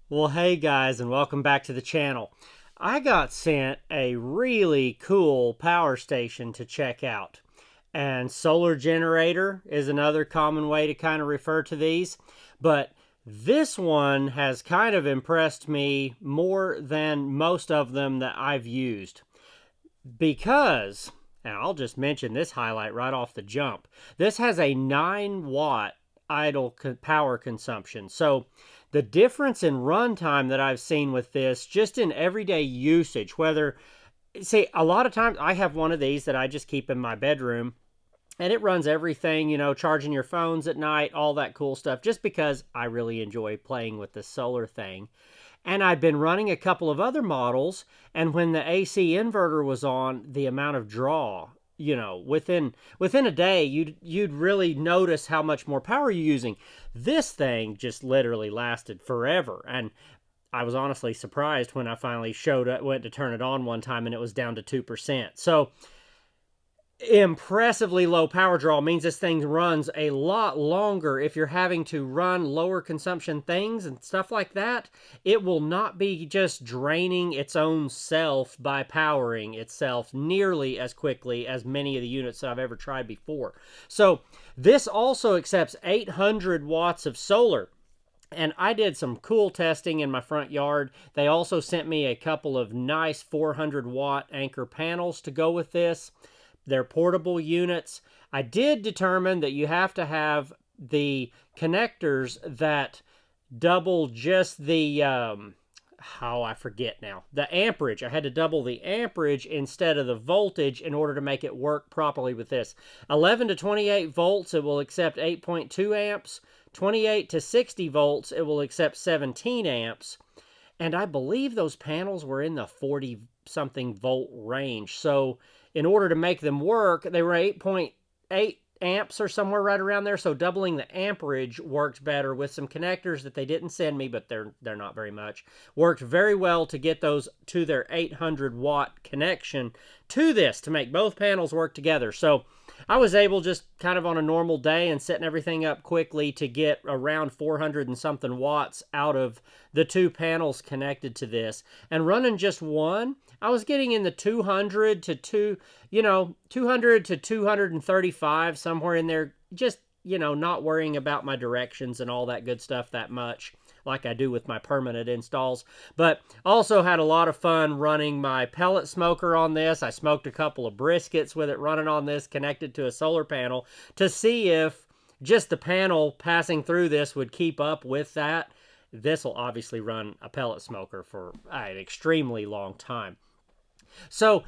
Well, hey guys, and welcome back to the channel. I got sent a really cool power station to check out. And solar generator is another common way to kind of refer to these. But this one has kind of impressed me more than most of them that I've used. Because, and I'll just mention this highlight right off the jump, this has a 9-watt idle power consumption. So the difference in runtime that I've seen with this, just in everyday usage, whether, see, a lot of times I have one of these that I just keep in my bedroom, and it runs everything, charging your phones at night, all that cool stuff, just because I really enjoy playing with the solar thing. And I'd been running a couple of other models, and when the AC inverter was on, the amount of draw, within a day, you'd really notice how much more power you're using. This thing just literally lasted forever, and I was honestly surprised when I finally went to turn it on one time, and it was down to 2%. So impressively low power draw means this thing runs a lot longer. If you're having to run lower consumption things and stuff like that, it will not be just draining its own self by powering itself nearly as quickly as many of the units that I've ever tried before. So this also accepts 800 watts of solar. And I did some cool testing in my front yard. They also sent me a couple of nice 400 watt Anker panels to go with this. They're portable units. I did determine that you have to have the connectors that double just the, I forget now, the amperage. I had to double the amperage instead of the voltage in order to make it work properly with this. 11 to 28 volts, it will accept 8.2 amps. 28 to 60 volts, it will accept 17 amps. And I believe those panels were in the 40-something volt range. So in order to make them work, they were 8.8 amps or somewhere right around there. So doubling the amperage worked better with some connectors that they didn't send me, but they're not very much. Worked very well to get those to their 800 watt connection to this to make both panels work together. So I was able, just kind of on a normal day and setting everything up quickly, to get around 400 and something watts out of the two panels connected to this. And running just one, I was getting in the 200 to 235, somewhere in there, just, not worrying about my directions and all that good stuff that much, like I do with my permanent installs. But also had a lot of fun running my pellet smoker on this. I smoked a couple of briskets with it running on this, connected to a solar panel, to see if just the panel passing through this would keep up with that. This will obviously run a pellet smoker for an extremely long time. So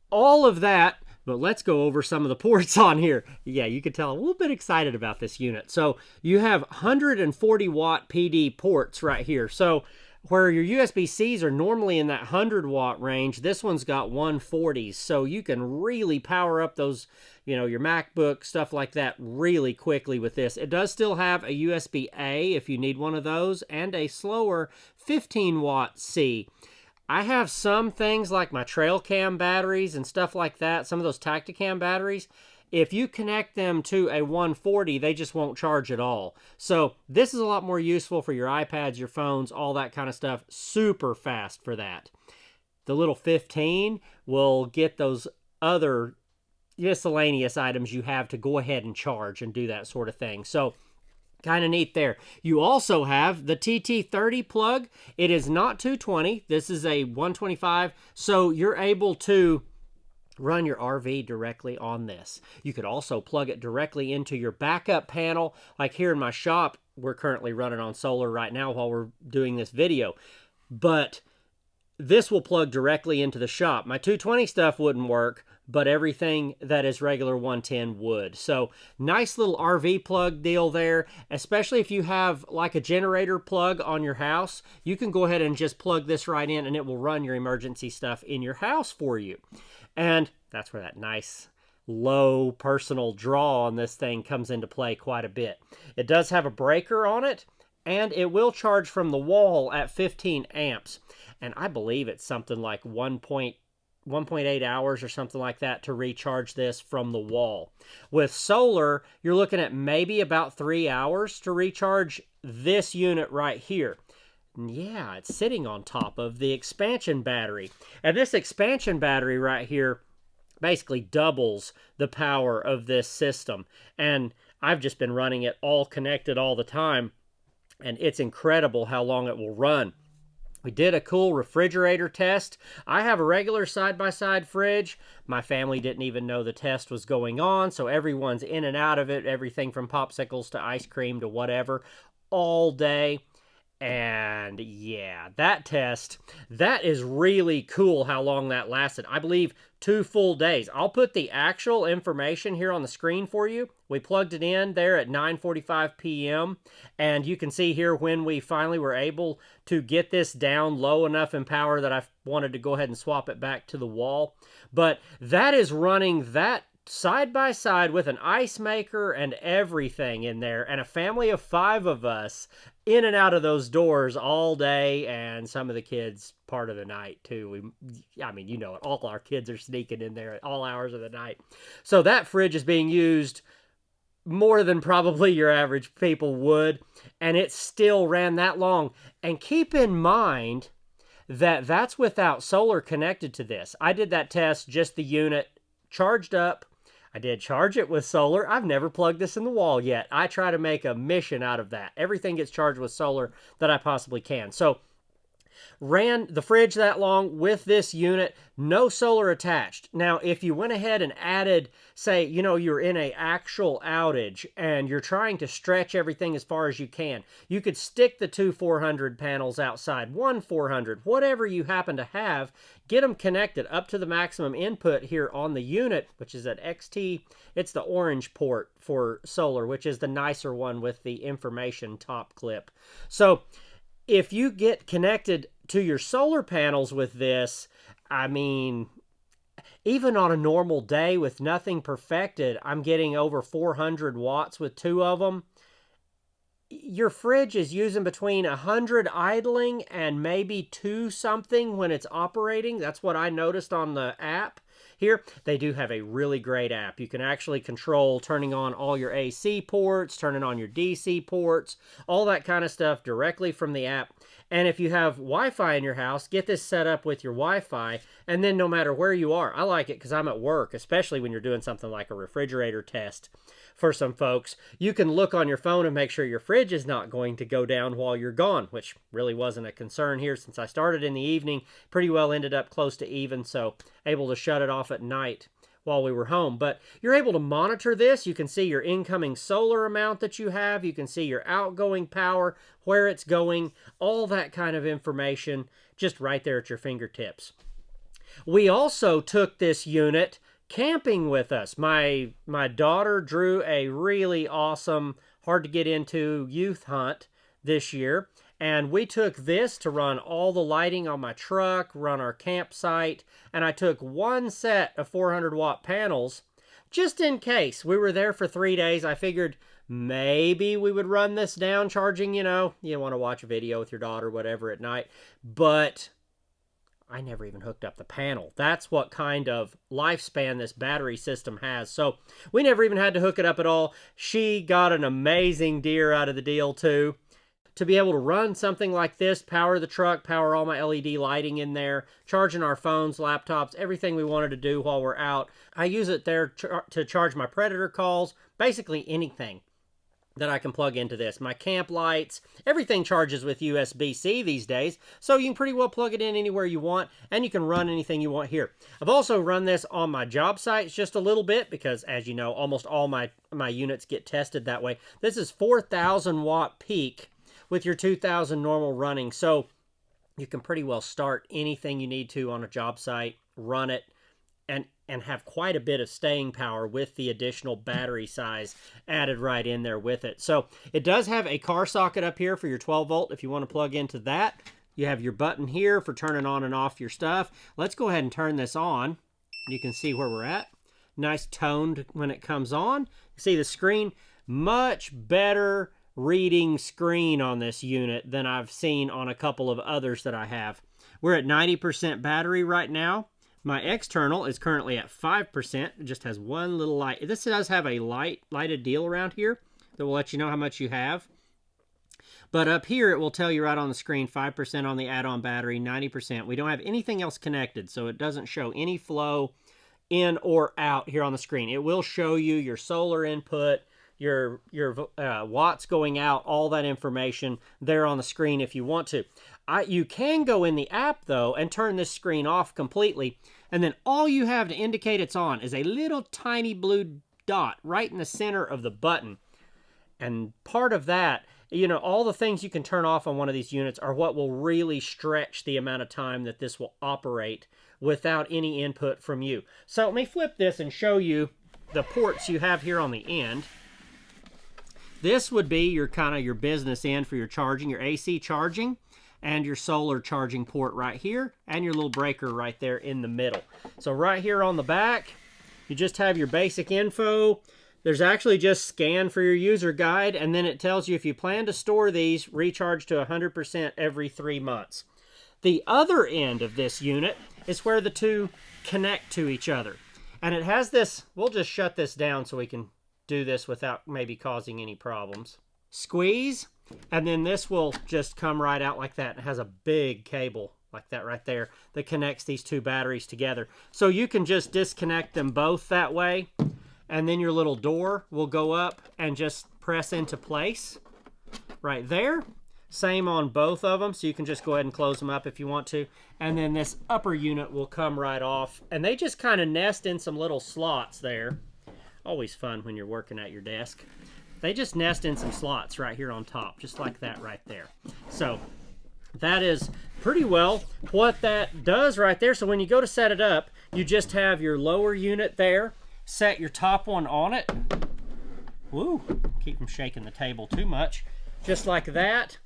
all of that, but let's go over some of the ports on here. Yeah, you could tell I'm a little bit excited about this unit. So you have 140 watt PD ports right here. So where your USB-Cs are normally in that 100 watt range, this one's got 140s. So you can really power up those, your MacBook, stuff like that, really quickly with this. It does still have a USB-A if you need one of those, and a slower 15 watt C. I have some things like my trail cam batteries and stuff like that, some of those Tacticam batteries. If you connect them to a 140, they just won't charge at all. So this is a lot more useful for your iPads, your phones, all that kind of stuff. Super fast for that. The little 15 will get those other miscellaneous items you have to go ahead and charge and do that sort of thing. So kind of neat there. You also have the TT30 plug. It is not 220. This is a 125. So you're able to run your RV directly on this. You could also plug it directly into your backup panel. Like here in my shop, we're currently running on solar right now while we're doing this video. But this will plug directly into the shop. My 220 stuff wouldn't work, but everything that is regular 110 would. So nice little RV plug deal there, especially if you have like a generator plug on your house. You can go ahead and just plug this right in, and it will run your emergency stuff in your house for you. And that's where that nice low personal draw on this thing comes into play quite a bit. It does have a breaker on it, and it will charge from the wall at 15 amps. And I believe it's something like 1.8 hours or something like that to recharge this from the wall. With solar, you're looking at maybe about 3 hours to recharge this unit right here. Yeah, it's sitting on top of the expansion battery. And this expansion battery right here basically doubles the power of this system. And I've just been running it all connected all the time, and it's incredible how long it will run. We did a cool refrigerator test. I have a regular side-by-side fridge. My family didn't even know the test was going on, so everyone's in and out of it, everything from popsicles to ice cream to whatever, all day. And yeah, that test, that is really cool how long that lasted. I believe 2 full days. I'll put the actual information here on the screen for you. We plugged it in there at 9:45 p.m. And you can see here when we finally were able to get this down low enough in power that I wanted to go ahead and swap it back to the wall. But that is running that side by side with an ice maker and everything in there, and a family of 5 of us in and out of those doors all day, and some of the kids part of the night too. I mean, you know it, all our kids are sneaking in there at all hours of the night. So that fridge is being used more than probably your average people would, and it still ran that long. And keep in mind that that's without solar connected to this. I did that test, just the unit charged up. I did charge it with solar. I've never plugged this in the wall yet. I try to make a mission out of that. Everything gets charged with solar that I possibly can. So, ran the fridge that long with this unit, no solar attached. Now, if you went ahead and added, say, you know, you're in an actual outage and you're trying to stretch everything as far as you can, you could stick the 2 400 panels outside, 1 400, whatever you happen to have, get them connected up to the maximum input here on the unit, which is at XT. It's the orange port for solar, which is the nicer one with the information top clip. So, if you get connected to your solar panels with this, I mean, even on a normal day with nothing perfected, I'm getting over 400 watts with 2 of them. Your fridge is using between 100 idling and maybe 2 something when it's operating. That's what I noticed on the app. Here, they do have a really great app. You can actually control turning on all your AC ports, turning on your DC ports, all that kind of stuff directly from the app. And if you have Wi-Fi in your house, get this set up with your Wi-Fi, and then no matter where you are, I like it because I'm at work, especially when you're doing something like a refrigerator test for some folks, you can look on your phone and make sure your fridge is not going to go down while you're gone, which really wasn't a concern here since I started in the evening. Pretty well ended up close to even, so able to shut it off at night while we were home. But you're able to monitor this. You can see your incoming solar amount that you have. You can see your outgoing power, where it's going, all that kind of information just right there at your fingertips. We also took this unit camping with us. My daughter drew a really awesome, hard to get into youth hunt this year, and we took this to run all the lighting on my truck, run our campsite, and I took 1 set of 400 watt panels just in case. We were there for 3 days. I figured maybe we would run this down charging, you know, you want to watch a video with your daughter, whatever, at night, but I never even hooked up the panel. That's what kind of lifespan this battery system has. So we never even had to hook it up at all. She got an amazing deal out of the deal too. To be able to run something like this, power the truck, power all my LED lighting in there, charging our phones, laptops, everything we wanted to do while we're out. I use it there to charge my Predator calls, basically anything that I can plug into this. My camp lights, everything charges with USB-C these days, so you can pretty well plug it in anywhere you want, and you can run anything you want here. I've also run this on my job sites just a little bit, because as you know, almost all my units get tested that way. This is 4,000 watt peak with your 2,000 normal running, so you can pretty well start anything you need to on a job site, run it, and have quite a bit of staying power with the additional battery size added right in there with it. So it does have a car socket up here for your 12 volt if you want to plug into that. You have your button here for turning on and off your stuff. Let's go ahead and turn this on. You can see where we're at. Nice toned when it comes on. See the screen, much better reading screen on this unit than I've seen on a couple of others that I have. We're at 90% battery right now. My external is currently at 5%. It just has one little light. This does have a lighted deal around here that will let you know how much you have. But up here, it will tell you right on the screen, 5% on the add-on battery, 90%. We don't have anything else connected, so it doesn't show any flow in or out here on the screen. It will show you your solar input, your watts going out, all that information there on the screen if you want to. You can go in the app, though, and turn this screen off completely, and then all you have to indicate it's on is a little tiny blue dot right in the center of the button. And part of that, you know, all the things you can turn off on one of these units are what will really stretch the amount of time that this will operate without any input from you. So let me flip this and show you the ports you have here on the end. This would be your kind of your business end for your charging, your AC charging, and your solar charging port right here, and your little breaker right there in the middle. So right here on the back, you just have your basic info. There's actually just scan for your user guide, and then it tells you if you plan to store these, recharge to 100% every 3 months. The other end of this unit is where the two connect to each other. And it has this, we'll just shut this down so we can do this without maybe causing any problems. Squeeze, and then this will just come right out like that. It has a big cable like that right there that connects these two batteries together. So you can just disconnect them both that way, and then your little door will go up and just press into place right there. Same on both of them, so you can just go ahead and close them up if you want to. And then this upper unit will come right off, and they just kind of nest in some little slots there. Always fun when you're working at your desk. They just nest in some slots right here on top, just like that right there. So that is pretty well what that does right there. So when you go to set it up, you just have your lower unit there, set your top one on it. Woo, keep from shaking the table too much. Just like that.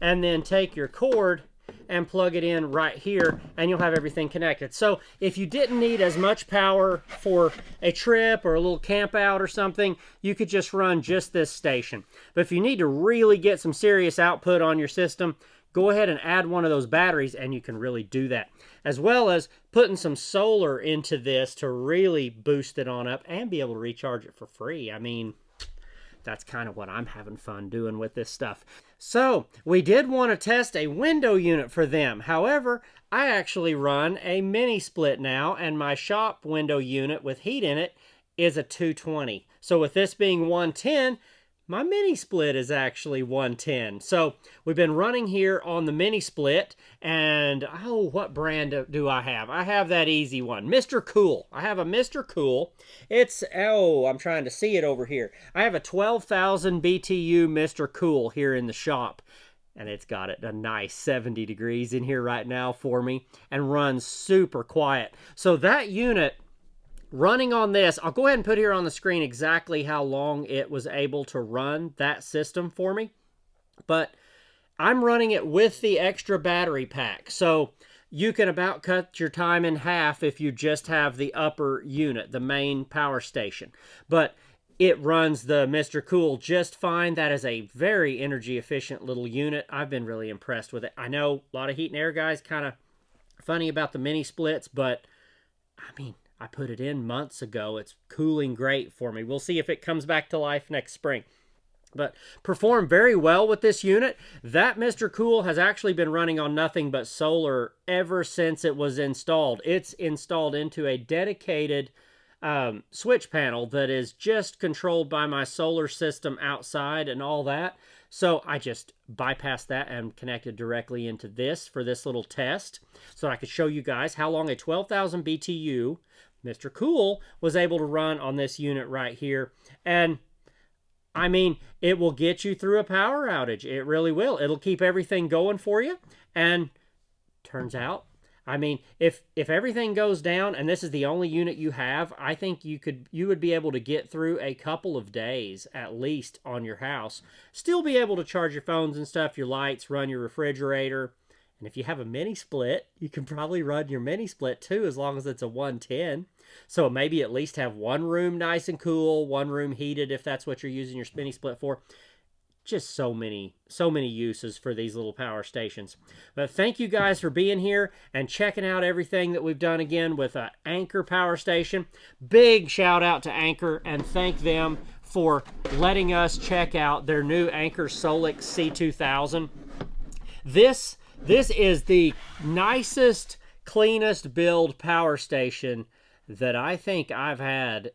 And then take your cord and plug it in right here, and you'll have everything connected. So if you didn't need as much power for a trip or a little camp out or something, you could just run just this station. But if you need to really get some serious output on your system, go ahead and add one of those batteries, and you can really do that. As well as putting some solar into this to really boost it on up and be able to recharge it for free. I mean, that's kind of what I'm having fun doing with this stuff. So we did want to test a window unit for them. However, I actually run a mini split now, and my shop window unit with heat in it is a 220. So with this being 110, my mini split is actually 110. So we've been running here on the mini split, and oh, what brand do I have? I have that easy one, MrCool. I have a MrCool. It's, oh, I'm trying to see it over here. I have a 12,000 BTU MrCool here in the shop, and it's got it a nice 70 degrees in here right now for me, and runs super quiet. So that unit running on this, I'll go ahead and put here on the screen exactly how long it was able to run that system for me. But I'm running it with the extra battery pack. So you can about cut your time in half if you just have the upper unit, the main power station. But it runs the MrCool just fine. That is a very energy efficient little unit. I've been really impressed with it. I know a lot of heat and air guys kind of funny about the mini splits, but I mean, I put it in months ago. It's cooling great for me. We'll see if it comes back to life next spring. But performed very well with this unit. That MrCool has actually been running on nothing but solar ever since it was installed. It's installed into a dedicated switch panel that is just controlled by my solar system outside and all that. So I just bypassed that and connected directly into this for this little test so I could show you guys how long a 12,000 BTU MrCool was able to run on this unit right here. And I mean, it will get you through a power outage. It really will. It'll keep everything going for you. And turns out, I mean, if everything goes down and this is the only unit you have, I think you would be able to get through a couple of days at least on your house. Still be able to charge your phones and stuff, your lights, run your refrigerator. And if you have a mini split, you can probably run your mini split too, as long as it's a 110. So maybe at least have one room nice and cool, one room heated if that's what you're using your mini split for. Just so many uses for these little power stations. But thank you guys for being here and checking out everything that we've done again with an Anker power station. Big shout out to Anker, and thank them for letting us check out their new Anker SOLIX C2000. This is the nicest, cleanest build power station that I think I've had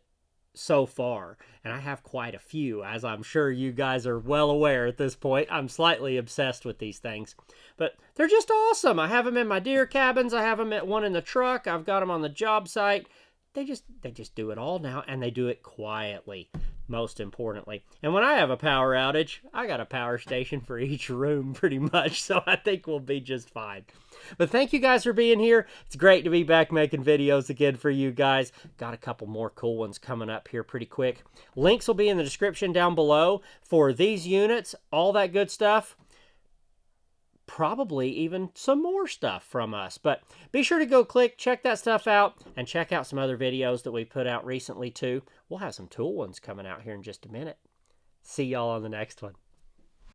so far, and I have quite a few, as I'm sure you guys are well aware at this point. I'm slightly obsessed with these things, but they're just awesome. I have them in my deer cabins. I have them at one in the truck. I've got them on the job site. They just do it all now, and they do it quietly, most importantly. And when I have a power outage, I got a power station for each room pretty much, so I think we'll be just fine. But thank you guys for being here. It's great to be back making videos again for you guys. Got a couple more cool ones coming up here pretty quick. Links will be in the description down below for these units, all that good stuff. Probably even some more stuff from us. But be sure to go check that stuff out, and check out some other videos that we put out recently too. We'll have some tool ones coming out here in just a minute. See y'all on the next one.